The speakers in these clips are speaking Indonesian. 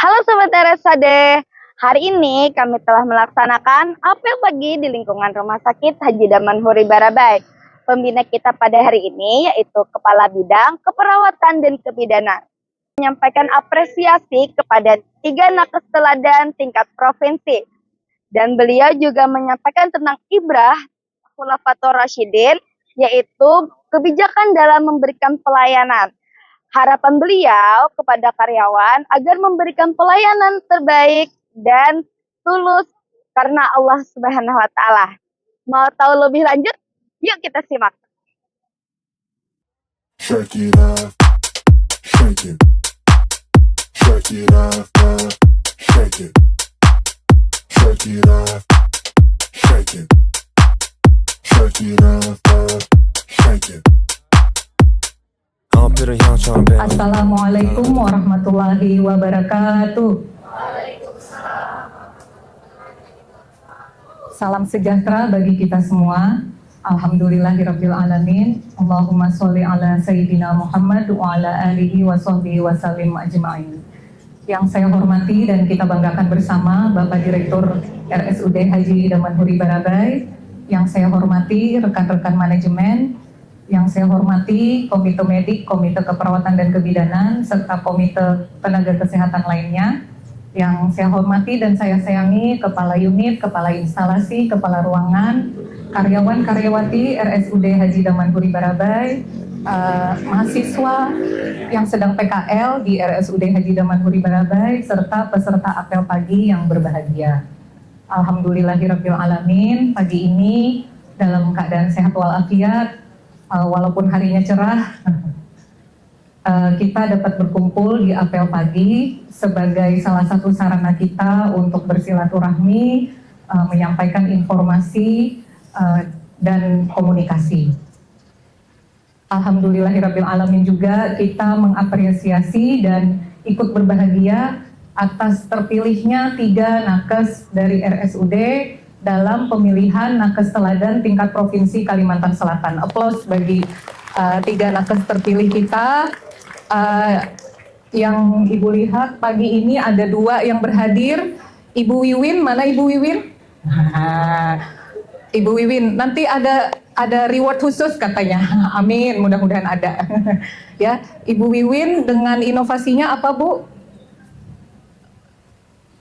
Halo Sobat RSAD, hari ini kami telah melaksanakan apel pagi di lingkungan Rumah Sakit Haji Damanhuri Barabai. Pembina kita pada hari ini yaitu Kepala Bidang Keperawatan dan Kebidanan. Menyampaikan apresiasi kepada 3 nakes teladan tingkat provinsi. Dan beliau juga menyampaikan tentang ibrah Khulafatur Rasyidin, yaitu kebijakan dalam memberikan pelayanan. Harapan beliau kepada karyawan agar memberikan pelayanan terbaik dan tulus karena Allah Subhanahu wa taala. Mau tahu lebih lanjut? Yuk kita simak. Shake it up, shake it, shake it up, shake it, shake it up, shake it, shake it up, shake it. Assalamualaikum warahmatullahi wabarakatuh. Salam sejahtera bagi kita semua. Alhamdulillahirabbil alamin. Allahumma sholli ala sayyidina Muhammad wa ala alihi wa sahbihi wa sallim ajma'in. Yang saya hormati dan kita banggakan bersama Bapak Direktur RSUD Haji Damanhuri Barabai, yang saya hormati rekan-rekan manajemen, yang saya hormati Komite Medik, Komite Keperawatan dan Kebidanan, serta Komite Tenaga Kesehatan lainnya. Yang saya hormati dan saya sayangi Kepala Unit, Kepala Instalasi, Kepala Ruangan, karyawan-karyawati RSUD Haji Damanhuri Barabai, mahasiswa yang sedang PKL di RSUD Haji Damanhuri Barabai, serta peserta apel pagi yang berbahagia. Alhamdulillahirabbil alamin, pagi ini dalam keadaan sehat walafiat. Walaupun harinya cerah, kita dapat berkumpul di apel pagi sebagai salah satu sarana kita untuk bersilaturahmi, menyampaikan informasi dan komunikasi. Alhamdulillahirabbil alamin juga kita mengapresiasi dan ikut berbahagia atas terpilihnya 3 nakes dari RSUD dalam pemilihan nakes teladan tingkat provinsi Kalimantan Selatan. Aplaus bagi 3 nakes terpilih kita. Yang Ibu lihat pagi ini ada 2 yang berhadir. Ibu Wiwin, mana Ibu Wiwin? Ibu Wiwin, nanti ada reward khusus katanya. Amin, mudah-mudahan ada. Ya, Ibu Wiwin dengan inovasinya apa, Bu?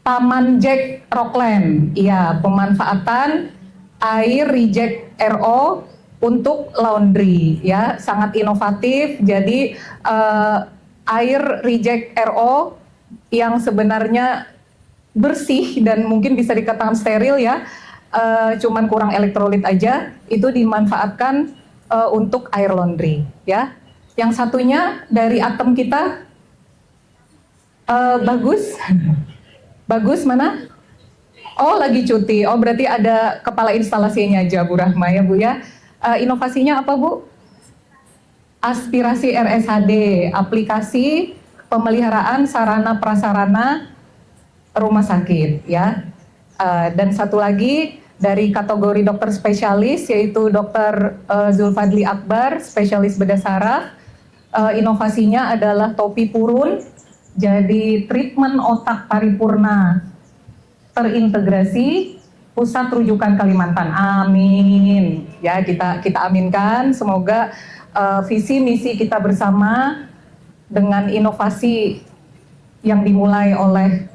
Taman Jack Rockland, iya, pemanfaatan air reject RO untuk laundry, ya, sangat inovatif. Jadi air reject RO yang sebenarnya bersih dan mungkin bisa dikatakan steril, ya, cuman kurang elektrolit aja, itu dimanfaatkan untuk air laundry, ya. Yang satunya dari Atem kita, bagus. Bagus mana? Oh, lagi cuti. Oh, berarti ada kepala instalasinya aja, Bu Rahma, ya, Bu, ya. Inovasinya apa, Bu? Aspirasi RSHD, aplikasi pemeliharaan sarana prasarana rumah sakit, ya. Dan satu lagi dari kategori dokter spesialis, yaitu Dokter Zulfadli Akbar, spesialis bedah saraf. Inovasinya adalah topi purun. Jadi treatment otak paripurna terintegrasi pusat rujukan Kalimantan. Amin. Ya, kita aminkan, semoga visi misi kita bersama dengan inovasi yang dimulai oleh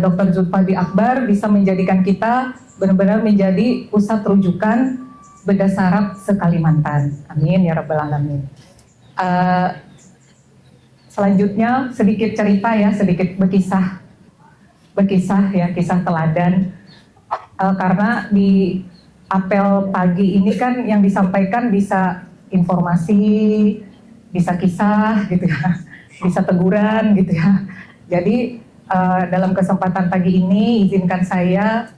Dr. Zulfadli Akbar bisa menjadikan kita benar-benar menjadi pusat rujukan bedah saraf se-Kalimantan. Amin ya rabbal alamin. Selanjutnya sedikit cerita, ya, sedikit berkisah ya, kisah teladan. Karena di apel pagi ini kan yang disampaikan bisa informasi, bisa kisah gitu ya, bisa teguran gitu ya. Jadi dalam kesempatan pagi ini izinkan saya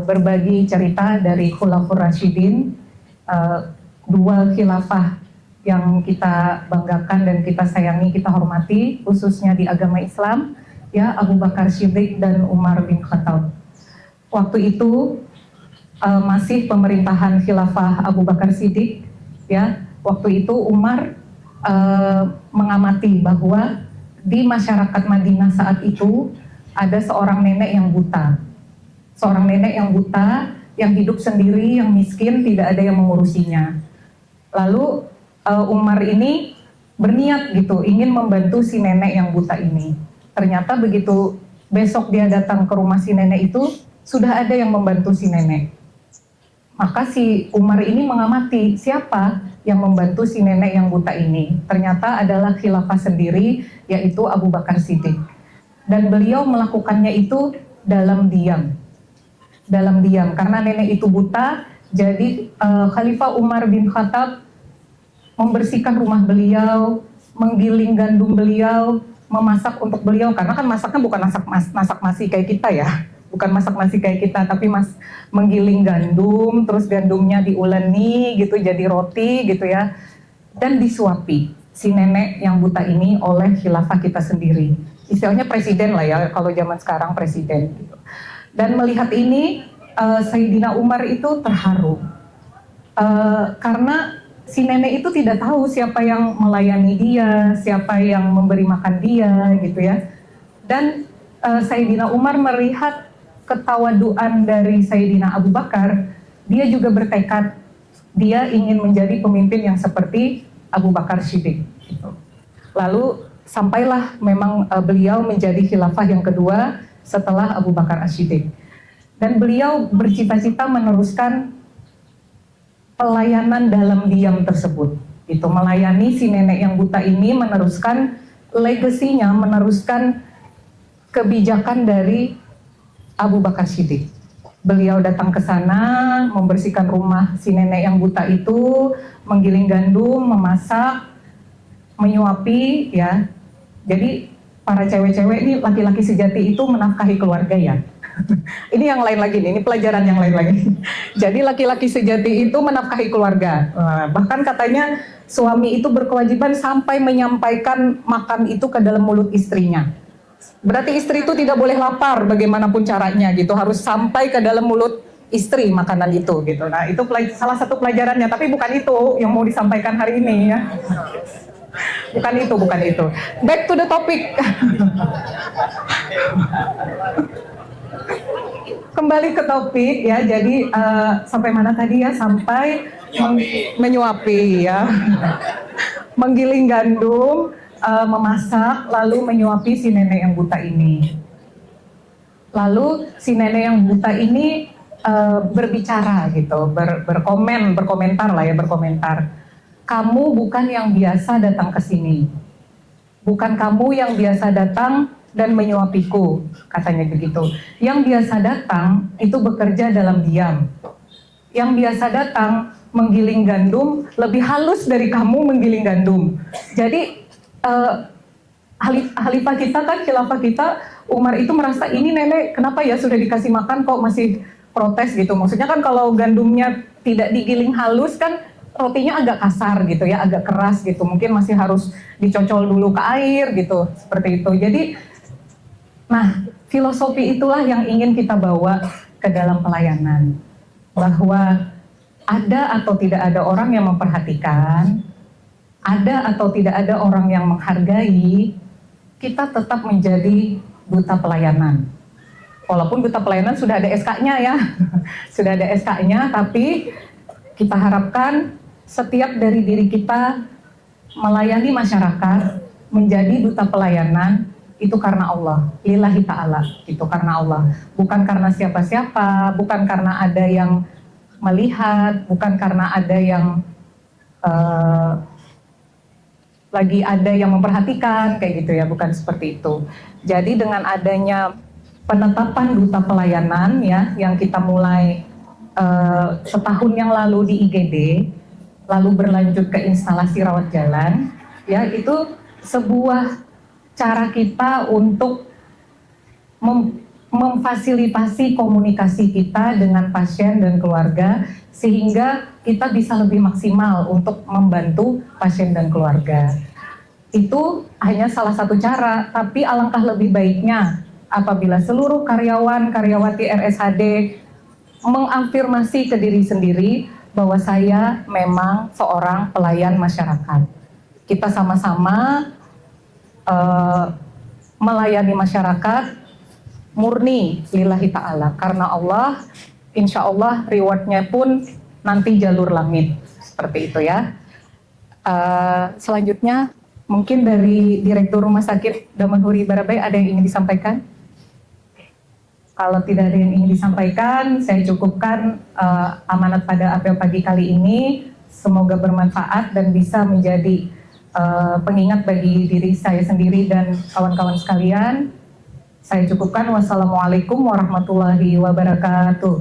berbagi cerita dari Khulafaur Rasyidin, 2 khilafah yang kita banggakan dan kita sayangi, kita hormati, khususnya di agama Islam, ya, Abu Bakar Siddiq dan Umar bin Khattab. Waktu itu masih pemerintahan khilafah Abu Bakar Siddiq, ya. Waktu itu Umar mengamati bahwa di masyarakat Madinah saat itu ada seorang nenek yang buta. Seorang nenek yang buta, yang hidup sendiri, yang miskin, tidak ada yang mengurusinya. Lalu Umar ini berniat gitu, ingin membantu si nenek yang buta ini. Ternyata begitu besok dia datang ke rumah si nenek itu, sudah ada yang membantu si nenek. Maka si Umar ini mengamati siapa yang membantu si nenek yang buta ini. Ternyata adalah khilafah sendiri, yaitu Abu Bakar Siddiq. Dan beliau melakukannya itu dalam diam. Dalam diam, karena nenek itu buta, jadi Khalifah Umar bin Khattab membersihkan rumah beliau, menggiling gandum beliau, memasak untuk beliau, karena kan masaknya bukan masak nasi kayak kita ya, bukan masak nasi kayak kita, tapi menggiling gandum, terus gandumnya diuleni gitu jadi roti gitu ya, dan disuapi si nenek yang buta ini oleh khilafah kita sendiri. Istilahnya presiden lah ya, kalau zaman sekarang presiden gitu. Dan melihat ini, Sayyidina Umar itu terharu. Karena si nenek itu tidak tahu siapa yang melayani dia, siapa yang memberi makan dia gitu ya. Dan Sayyidina Umar melihat ketawaduan dari Sayyidina Abu Bakar, dia juga bertekad, dia ingin menjadi pemimpin yang seperti Abu Bakar Siddiq. Gitu. Lalu sampailah memang beliau menjadi khilafah yang kedua setelah Abu Bakar As-Siddiq. Dan beliau bercita-cita meneruskan pelayanan dalam diam tersebut. Itu melayani si nenek yang buta ini, meneruskan legasinya, meneruskan kebijakan dari Abu Bakar Siddiq. Beliau datang ke sana, membersihkan rumah si nenek yang buta itu, menggiling gandum, memasak, menyuapi ya. Jadi para cewek-cewek ini, laki-laki sejati itu menafkahi keluarga ya. Ini yang lain lagi nih, ini pelajaran yang lain lagi. Jadi laki-laki sejati itu menafkahi keluarga. Bahkan katanya suami itu berkewajiban sampai menyampaikan makan itu ke dalam mulut istrinya. Berarti istri itu tidak boleh lapar bagaimanapun caranya gitu, harus sampai ke dalam mulut istri makanan itu gitu. Nah itu salah satu pelajarannya, tapi bukan itu yang mau disampaikan hari ini ya. Bukan itu. Back to the topic. Kembali ke topik ya. Jadi sampai mana tadi ya? Sampai menyuapi ya. Menggiling gandum, memasak, lalu menyuapi si nenek yang buta ini. Lalu si nenek yang buta ini berbicara gitu, berkomentar lah ya, berkomentar. Kamu bukan yang biasa datang ke sini. Bukan kamu yang biasa datang dan menyuapiku, katanya begitu. Yang biasa datang itu bekerja dalam diam. Yang biasa datang menggiling gandum lebih halus dari kamu menggiling gandum. Jadi khalifah kita kan, khilafah kita, Umar itu merasa ini nenek kenapa ya sudah dikasih makan kok masih protes gitu. Maksudnya kan kalau gandumnya tidak digiling halus kan rotinya agak kasar gitu ya, agak keras gitu. Mungkin masih harus dicocol dulu ke air gitu, seperti itu. Jadi, nah filosofi itulah yang ingin kita bawa ke dalam pelayanan. Bahwa ada atau tidak ada orang yang memperhatikan, ada atau tidak ada orang yang menghargai, kita tetap menjadi duta pelayanan. Walaupun duta pelayanan sudah ada SK-nya ya, sudah ada SK-nya, tapi kita harapkan setiap dari diri kita melayani masyarakat, menjadi duta pelayanan, itu karena Allah, lillahi ta'ala, itu karena Allah. Bukan karena siapa-siapa, bukan karena ada yang melihat, bukan karena ada yang lagi ada yang memperhatikan, kayak gitu ya, bukan seperti itu. Jadi dengan adanya penetapan duta pelayanan ya, yang kita mulai setahun yang lalu di IGD, lalu berlanjut ke instalasi rawat jalan, ya itu sebuah cara kita untuk memfasilitasi komunikasi kita dengan pasien dan keluarga, sehingga kita bisa lebih maksimal untuk membantu pasien dan keluarga. Itu hanya salah satu cara, tapi alangkah lebih baiknya apabila seluruh karyawan, karyawati RSHD mengafirmasi ke diri sendiri bahwa saya memang seorang pelayan masyarakat. Kita sama-sama melayani masyarakat murni lillahi ta'ala. Karena Allah, insya Allah rewardnya pun nanti jalur langit. Seperti itu ya. Selanjutnya mungkin dari Direktur Rumah Sakit Damanhuri Barabai ada yang ingin disampaikan? Kalau tidak ada yang ingin disampaikan, saya cukupkan amanat pada apel pagi kali ini. Semoga bermanfaat dan bisa menjadi pengingat bagi diri saya sendiri dan kawan-kawan sekalian. Saya cukupkan. Wassalamualaikum warahmatullahi wabarakatuh.